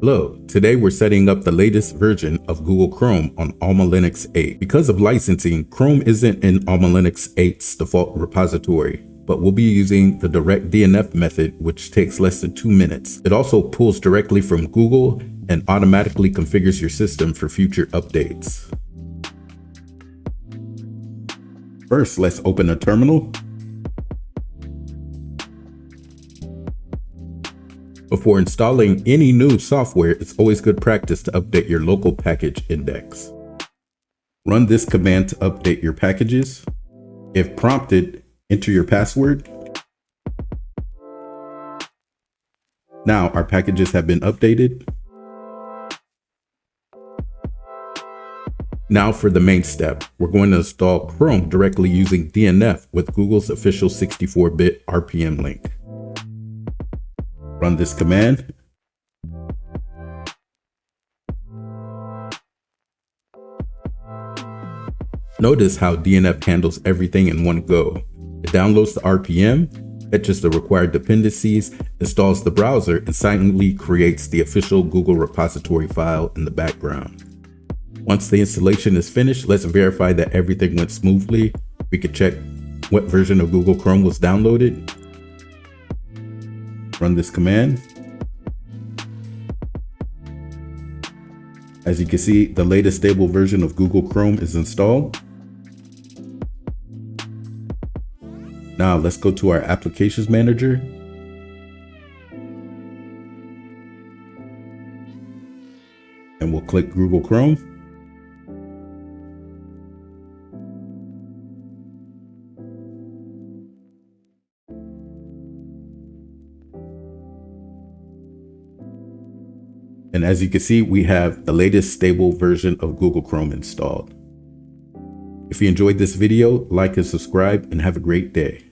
Hello, today we're setting up the latest version of Google Chrome on AlmaLinux 8. Because of licensing, Chrome isn't in AlmaLinux 8's default repository, but we'll be using the direct DNF method, which takes less than 2 minutes. It also pulls directly from Google and automatically configures your system for future updates. First, let's open a terminal. Before installing any new software, it's always good practice to update your local package index. Run this command to update your packages. If prompted, enter your password. Now our packages have been updated. Now for the main step, we're going to install Chrome directly using DNF with Google's official 64-bit RPM link. Run this command. Notice how DNF handles everything in one go. It downloads the RPM, fetches the required dependencies, installs the browser, and silently creates the official Google repository file in the background. Once the installation is finished, let's verify that everything went smoothly. We can check what version of Google Chrome was downloaded. Run this command. As you can see, the latest stable version of Google Chrome is installed. Now let's go to our Applications Manager. And we'll click Google Chrome. And as you can see, we have the latest stable version of Google Chrome installed. If you enjoyed this video, like and subscribe, and have a great day.